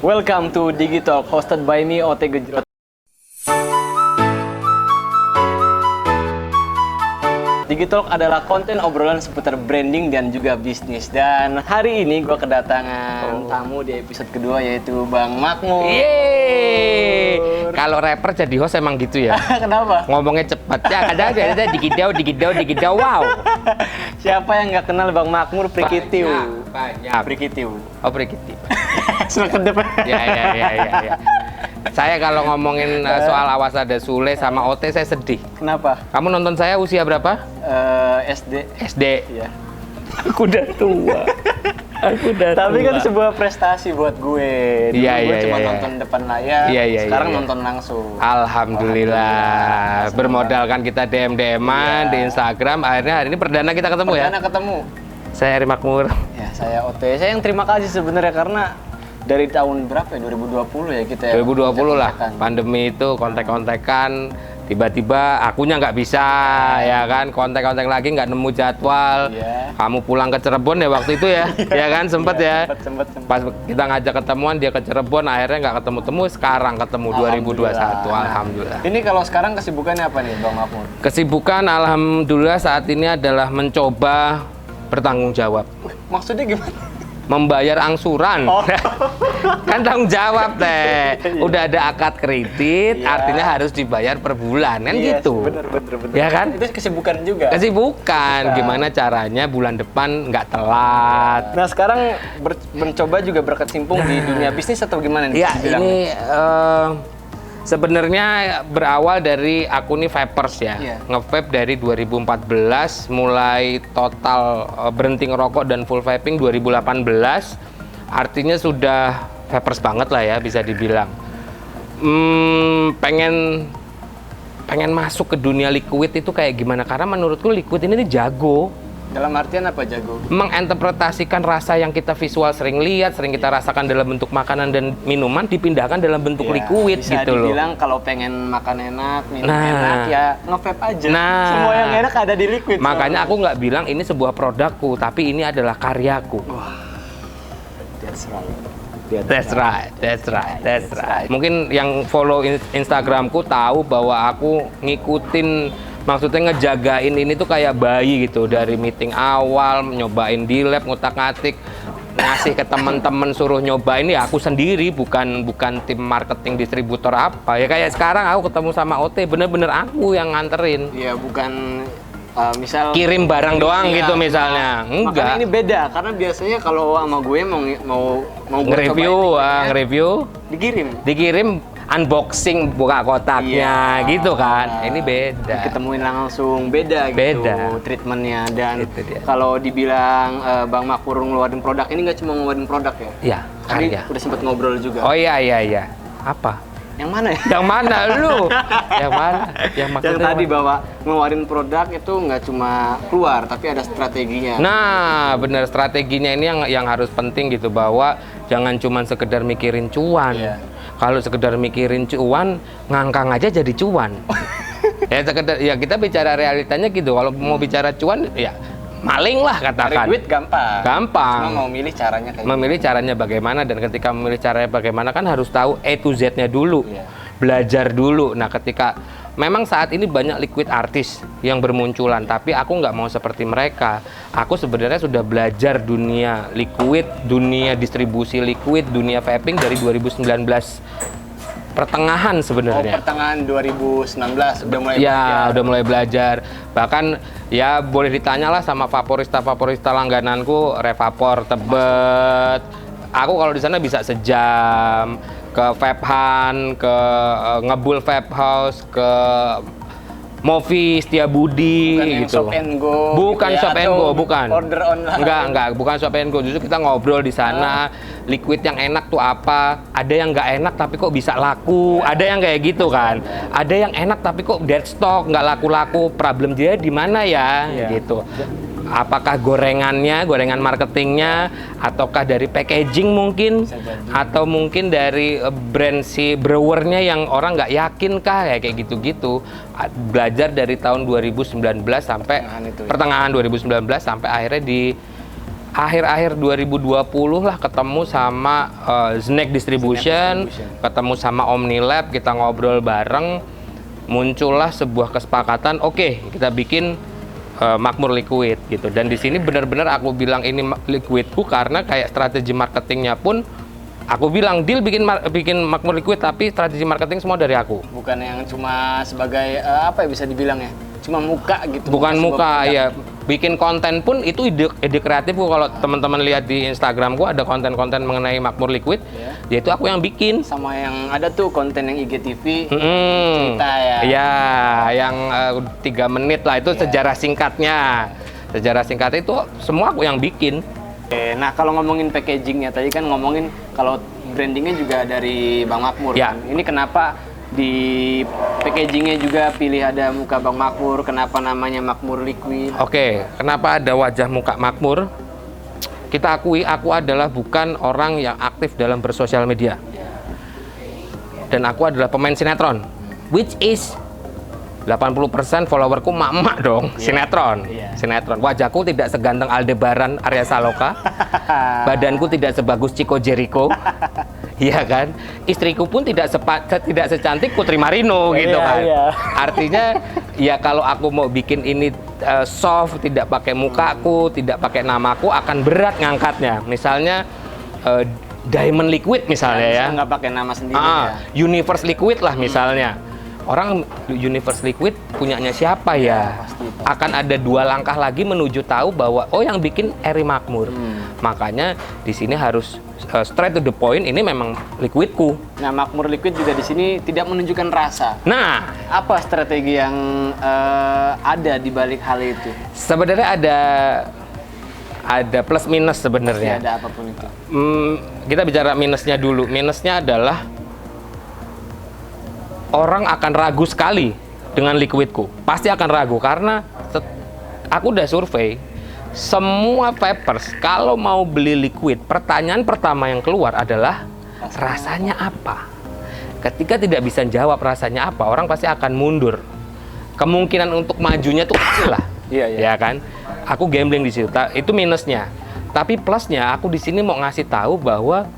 Welcome to Digitalk, hosted by me, Ote Gejrot. Digitalk adalah konten obrolan seputar branding dan juga bisnis. Dan hari ini gue kedatangan tamu di episode kedua, yaitu Bang Makmur. Yeay! Kalau rapper jadi host emang gitu ya? Kenapa? Ngomongnya cepet. Ya kadang ada digidau, wow. Siapa yang nggak kenal Bang Makmur? Prikitiu. Banyak. Prikitiu. Oh, Prikitiu. Sudah kedep. Ya. Saya kalau ngomongin soal Awas Ada Sule sama OT saya sedih. Kenapa? Kamu nonton saya usia berapa? SD. SD. Iya. Aku udah tua. Tapi kan sebuah prestasi buat gue. Dulu gue cuma nonton depan layar, sekarang nonton langsung. Alhamdulillah. Bermodalkan kita DM-DM-an di Instagram, akhirnya hari ini perdana kita ketemu ya? Perdana ketemu. Saya Eri Makmur. Ya, saya OT. Saya yang terima kasih sebenarnya karena dari tahun berapa ya? 2020 ya kita ya? 2020 lah, pandemi itu kontak-kontakan, tiba-tiba akunya nggak bisa, ya kan, kontak-kontak lagi nggak nemu jadwal. Kamu pulang ke Cirebon ya waktu itu ya, ya kan, sempet ya. Sempet. Pas kita ngajak ketemuan, dia ke Cirebon, akhirnya nggak ketemu-temu, sekarang ketemu 2021, alhamdulillah. Ini kalau sekarang kesibukannya apa nih Bang Makmur? Kesibukan alhamdulillah saat ini adalah mencoba bertanggung jawab. Maksudnya gimana? Membayar angsuran. Kan tanggung jawab teh. Udah ada akad kredit, artinya harus dibayar per bulan kan gitu. Bener. Ya kan? Itu kesibukan juga. Kesibukan. Gimana caranya bulan depan nggak telat. Nah sekarang mencoba juga berkecimpung di dunia bisnis atau gimana nih? Ya ini sebenarnya berawal dari aku nih vapers ya. Nge-vape dari 2014, mulai total berhenti ngerokok dan full vaping 2018. Artinya sudah vapers banget lah ya bisa dibilang. Pengen masuk ke dunia liquid itu kayak gimana? Karena menurutku liquid ini jago. Dalam artian apa jago? Menginterpretasikan rasa yang kita visual sering lihat, sering kita rasakan dalam bentuk makanan dan minuman dipindahkan dalam bentuk liquid bisa gitu loh. Dibilang kalau pengen makan enak, minum enak ya nge-vape aja. Semua yang enak ada di liquid. Makanya aku nggak bilang ini sebuah produkku, tapi ini adalah karyaku. Wah, that's right. Mungkin yang follow Instagramku tahu bahwa aku ngikutin, maksudnya ngejagain ini tuh kayak bayi gitu. Dari meeting awal, nyobain di lab, ngutak-ngatik, ngasih ke teman-teman, suruh nyobain ya aku sendiri, bukan tim marketing distributor apa. Ya kayak sekarang aku ketemu sama OT, bener-bener aku yang nganterin. Iya, bukan misal kirim barang doang gitu misalnya. Enggak. Makanya ini beda karena biasanya kalau sama gue mau nge-review dikirim unboxing, buka kotaknya gitu kan. Ini beda. Ketemuin langsung beda gitu treatmentnya. Dan kalau dibilang Bang Makmur ngeluarin produk ini nggak cuma ngeluarin produk ya? Iya, karya. Udah sempet ngobrol juga. Oh iya. Apa? Yang mana ya? Yang mana lu? Yang mana? Yang tadi bahwa ngeluarin produk itu nggak cuma keluar, tapi ada strateginya. Nah, bener, strateginya ini yang harus penting gitu, bahwa jangan cuma sekedar mikirin cuan. Kalau sekedar mikirin cuan, ngangkang aja jadi cuan. Ya sekedar, ya kita bicara realitanya gitu. Kalau mau bicara cuan, ya maling lah katakan. Cari duit gampang. Cuma mau milih caranya kayak memilih caranya bagaimana, dan ketika memilih caranya bagaimana kan harus tahu A to Z-nya dulu. Belajar dulu. Nah, ketika memang saat ini banyak liquid artis yang bermunculan, tapi aku nggak mau seperti mereka. Aku sebenarnya sudah belajar dunia liquid, dunia distribusi liquid, dunia vaping dari 2019 pertengahan sebenarnya. Pertengahan 2019 udah mulai udah mulai belajar. Bahkan ya boleh ditanyalah sama vaporista langgananku, Revapor, Tebet. Aku kalau di sana bisa sejam, ke Vape Hunt, ke Ngebul Vape House, ke Movi Setiabudi gitu. Bukan Shop and Go, bukan. Order online. Enggak, bukan Shop and Go. Justru kita ngobrol di sana, liquid yang enak tuh apa? Ada yang nggak enak tapi kok bisa laku. Ada yang kayak gitu kan. Ada yang enak tapi kok dead stock, nggak laku-laku. Problem dia di mana ya? Gitu. Apakah gorengan marketingnya, ataukah dari packaging mungkin, atau mungkin dari brand si brewernya yang orang nggak yakin kah, kayak gitu-gitu. Belajar dari tahun 2019 sampai pertengahan 2019 sampai akhirnya di akhir-akhir 2020 lah ketemu sama Snack Distribution, ketemu sama Omnilab, kita ngobrol bareng, muncullah sebuah kesepakatan, oke, kita bikin Makmur Liquid gitu. Dan di sini benar-benar aku bilang ini liquidku karena kayak strategi marketingnya pun aku bilang deal bikin Makmur Liquid, tapi strategi marketing semua dari aku. Bukan yang cuma sebagai apa ya bisa dibilang ya, cuma muka gitu. Bukan muka ya, bikin konten pun itu ide kreatifku. Kalau teman-teman lihat di Instagramku ada konten-konten mengenai Makmur Liquid, yaitu aku yang bikin. Sama yang ada tuh konten yang IGTV cerita ya. Iya, yang 3 menit lah itu sejarah singkatnya. Sejarah singkatnya itu semua aku yang bikin. Oke, nah kalau ngomongin packagingnya tadi kan ngomongin kalau brandingnya juga dari Bang Makmur Ya. kan. Ini kenapa di packagingnya juga pilih ada muka Bang Makmur, kenapa namanya Makmur Liquid? Oke, kenapa ada wajah muka Makmur? Kita akui, aku adalah bukan orang yang aktif dalam bersosial media. Dan aku adalah pemain sinetron, which is 80% followerku mak-mak dong, sinetron. Sinetron. Wajahku tidak seganteng Aldebaran Arya Saloka. Badanku tidak sebagus Chico Jericho. Iya kan? Istriku pun tidak secantik Putri Marino gitu kan. Artinya ya kalau aku mau bikin ini soft, tidak pakai mukaku, tidak pakai namaku, akan berat ngangkatnya. Misalnya Diamond Liquid misalnya ya. Nggak pakai nama sendiri ya. Universe Liquid lah misalnya. Orang Universe Liquid punyanya siapa ya? Akan ada 2 langkah lagi menuju tahu bahwa oh yang bikin Eri Makmur. Makanya di sini harus straight to the point, ini memang liquidku. Nah, Makmur Liquid juga di sini tidak menunjukkan rasa. Nah, Apa strategi yang ada di balik hal itu? sebenarnya ada plus minus Pasti sebenarnya. ada apapun itu. Kita bicara minusnya dulu. Minusnya adalah orang akan ragu sekali dengan liquidku. Pasti akan ragu karena aku udah survei semua papers kalau mau beli liquid, pertanyaan pertama yang keluar adalah rasanya apa. Ketika tidak bisa jawab rasanya apa, orang pasti akan mundur. Kemungkinan untuk majunya tuh kecil lah. Ya kan? Aku gambling di situ. Itu minusnya. Tapi plusnya aku di sini mau ngasih tahu bahwa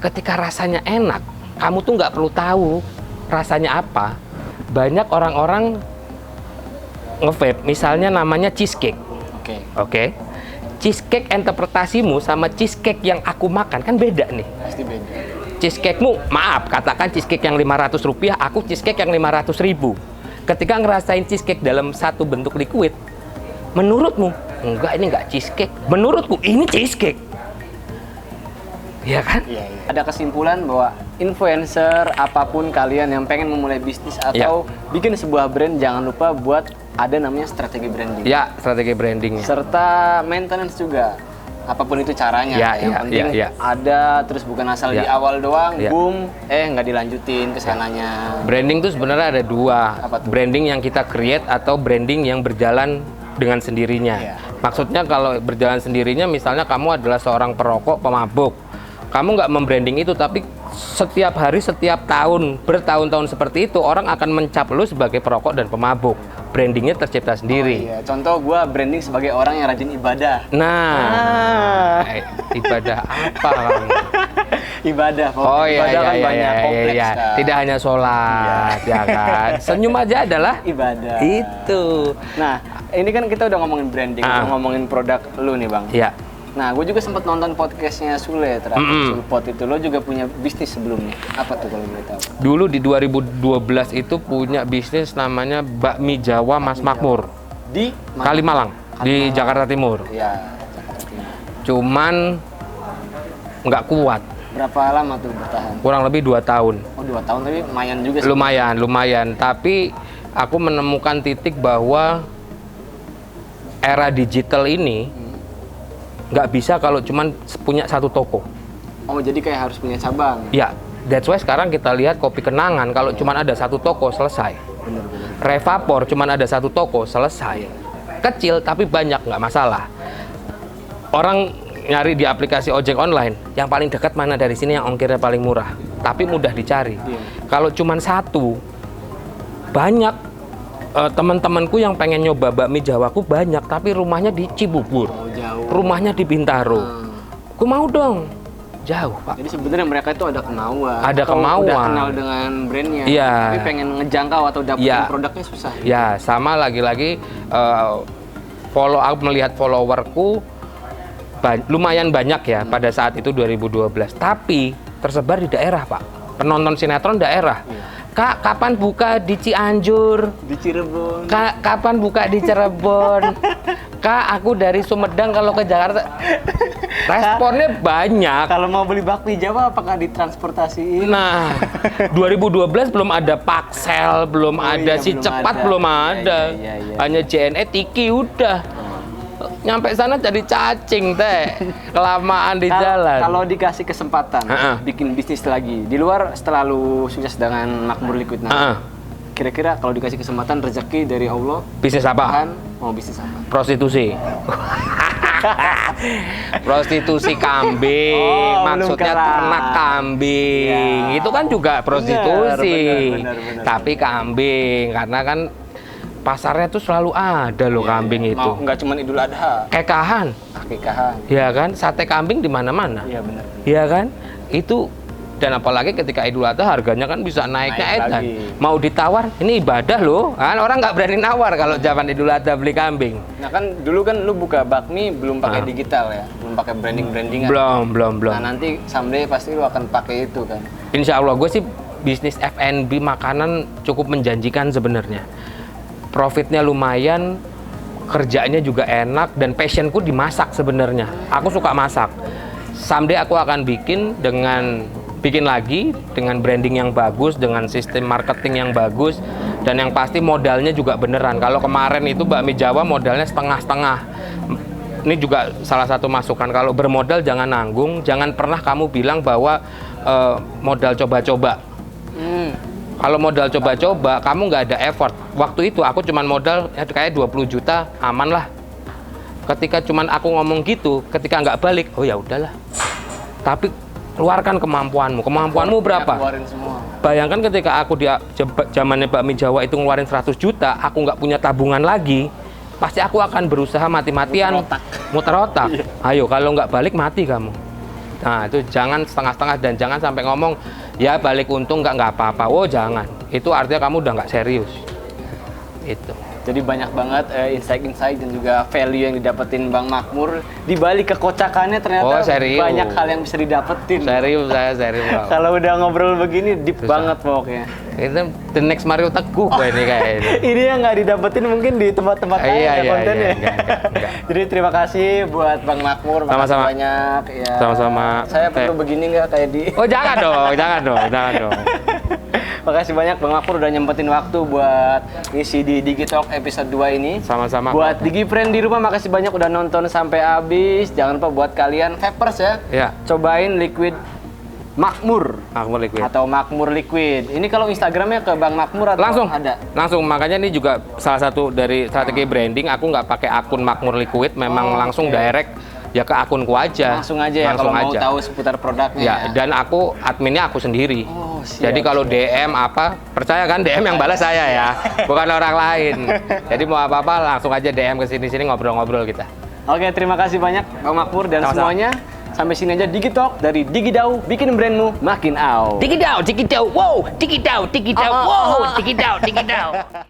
ketika rasanya enak, kamu tuh nggak perlu tahu rasanya apa. Banyak orang-orang nge-vape, misalnya namanya cheesecake. Oke. Cheesecake interpretasimu sama cheesecake yang aku makan kan beda nih. Pasti beda. Cheesecake-mu, maaf, katakan cheesecake yang Rp500, aku cheesecake yang 500.000. Ketika ngerasain cheesecake dalam satu bentuk liquid, menurutmu, enggak ini enggak cheesecake. Menurutku, ini cheesecake. Iya kan? Ada kesimpulan bahwa influencer apapun kalian yang pengen memulai bisnis atau bikin sebuah brand, jangan lupa buat ada namanya strategi branding. Ya, strategi brandingnya. Serta maintenance juga. Apapun itu caranya. Yang penting ada, terus bukan asal di awal doang, boom, nggak dilanjutin ke sananya. Branding tuh sebenarnya ada 2. Apa tuh? Branding yang kita create atau branding yang berjalan dengan sendirinya. Maksudnya kalau berjalan sendirinya, misalnya kamu adalah seorang perokok, pemabuk. Kamu nggak membranding itu, tapi setiap hari, setiap tahun, bertahun-tahun seperti itu, orang akan mencap lu sebagai perokok dan pemabuk. Brandingnya tercipta sendiri. Contoh gue branding sebagai orang yang rajin ibadah. Nah, ibadah apa kamu? Ibadah. Ibadah kan banyak kompleks. Kan. Tidak hanya sholat, ya kan. Senyum aja adalah ibadah. Itu. Nah, ini kan kita udah ngomongin branding, udah ngomongin produk lu nih Bang. Iya. Nah, gue juga sempat nonton podcastnya Sule terakhir, Sulpot itu. Lo juga punya bisnis sebelumnya. Apa tuh kalau boleh tahu? Dulu di 2012 itu punya bisnis namanya Bakmi Jawa Mas Makmur. Di Kalimalang, di Jakarta Timur. Iya, Jakarta Timur. Cuman nggak kuat. Berapa lama tuh bertahan? Kurang lebih 2 tahun. Oh, 2 tahun, tapi lumayan juga sih. Lumayan. Tapi aku menemukan titik bahwa era digital ini nggak bisa kalau cuman punya satu toko. Oh, jadi kayak harus punya cabang. Ya, that's why sekarang kita lihat Kopi Kenangan kalau cuman ada satu toko selesai. Bener-bener. Revapor cuman ada satu toko selesai. Kecil tapi banyak, nggak masalah. Orang nyari di aplikasi ojek online, yang paling dekat mana dari sini yang ongkirnya paling murah, tapi mudah dicari. Kalau cuman satu, banyak teman-temanku yang pengen nyoba bakmi Jawaku banyak, tapi rumahnya di Cibubur, Oh, jauh. rumahnya di Bintaro. Aku mau dong, jauh Pak. Jadi sebenarnya mereka itu ada kemauan. Ada atau kemauan. Udah kenal dengan brandnya. Iya. Tapi pengen ngejangkau atau dapetin Iya. produknya susah. Ya, sama lagi-lagi aku melihat followerku lumayan banyak ya pada saat itu 2012. Tapi tersebar di daerah Pak, penonton sinetron daerah. Kak, kapan buka di Cianjur? Di Cirebon. Kak, kapan buka di Cirebon? Kak, aku dari Sumedang kalau ke Jakarta. Responnya banyak. Kalau mau beli bakmi Jawa apakah ditransportasiin? Nah, 2012 belum ada Paxel, belum ada iya, Si belum Cepat, ada. belum ada. Iya. Hanya JNE Tiki udah. Nyampe sana jadi cacing teh. Kelamaan di jalan. Kalau dikasih kesempatan Ha-ha. bikin bisnis lagi di luar setelah lu sukses dengan Makmur Liquid, Ha-ha. kira-kira kalau dikasih kesempatan rezeki dari Allah, Bisnis apa? kan mau bisnis apa? Prostitusi. Prostitusi kambing, Oh, belum maksudnya kelar. ternak kambing. Ya. Itu kan juga prostitusi. benar. Tapi kambing, karena kan pasarnya tuh selalu ada loh kambing itu. Mau nggak cuma Idul Adha, Kekahan, akikahan. ya kan? Sate kambing di mana-mana. Iya benar. Ya kan? Itu, dan apalagi ketika Idul Adha harganya kan bisa naiknya Naik edan. lagi. Mau ditawar, ini ibadah loh. Kan orang nggak berani nawar kalau zaman Idul Adha beli kambing. Nah kan dulu kan lu buka bakmi belum pakai Ah. digital ya, belum pakai brandingan. Belum. Nah nanti someday pasti lu akan pakai itu kan. Insya Allah gue sih bisnis F&B makanan cukup menjanjikan sebenarnya. Profitnya lumayan, kerjanya juga enak, dan passionku dimasak sebenarnya. Aku suka masak. Someday aku akan bikin lagi dengan branding yang bagus, dengan sistem marketing yang bagus, dan yang pasti modalnya juga beneran. Kalau kemarin itu bakmi Jawa modalnya setengah-setengah. Ini juga salah satu masukan, kalau bermodal jangan nanggung, jangan pernah kamu bilang bahwa modal coba-coba. Kalau modal coba-coba, kamu nggak ada effort. Waktu itu aku cuman modal kayak 20 juta, aman lah. Ketika cuman aku ngomong gitu, ketika nggak balik, oh ya udahlah. Tapi keluarkan kemampuanmu. Kemampuanmu berapa? Keluarin semua. Bayangkan ketika aku di zamannya bakmi Jawa itu ngeluarin 100 juta, aku nggak punya tabungan lagi, pasti aku akan berusaha mati-matian muter otak. Ayo, kalau nggak balik mati kamu. Nah, itu jangan setengah-setengah, dan jangan sampai ngomong ya balik untung nggak apa-apa. Oh jangan, itu artinya kamu udah nggak serius. Itu. Jadi banyak banget insight-insight dan juga value yang didapetin Bang Makmur. Di balik kekocakannya ternyata serius. banyak hal yang bisa didapetin. Serius, saya serius. Bro. Kalau udah ngobrol begini deep Susah. banget pokoknya. Itu the next Mario Teguh gue ini kayak ini. Ini yang nggak didapetin mungkin di tempat-tempat lain Iya, ya iya, kontennya. iya, enggak. Jadi terima kasih buat Bang Makmur, makasih Sama-sama. banyak. Ya. Sama-sama. Saya perlu begini nggak kayak di. Oh jangan dong, jangan dong. Makasih banyak Bang Makmur udah nyempetin waktu buat ngisi di Digitalk episode 2 ini. Sama-sama. Buat Digi Friend di rumah, makasih banyak udah nonton sampai habis. Jangan lupa buat kalian vapers ya, Ya, cobain liquid Makmur aku liquid. atau Makmur Liquid. Ini kalau Instagramnya ke Bang Makmur atau Langsung ada? Langsung, makanya ini juga salah satu dari strategi branding. Aku nggak pakai akun Makmur Liquid, memang langsung oke. direct ya ke akunku aja. Langsung aja ya kalau mau tahu seputar produknya. Ya, dan aku adminnya aku sendiri. Oh, siap, Jadi kalau DM apa, percaya kan DM yang balas saya ya, bukan orang lain. Jadi mau apa-apa langsung aja DM ke sini-sini, ngobrol-ngobrol kita. Oke, terima kasih banyak Bang Makmur dan Sama-sama. semuanya. Sampai sini aja Digitalk dari Digidau, bikin brandmu makin out. Dikit down, wow, dikit down, wow, dikit down.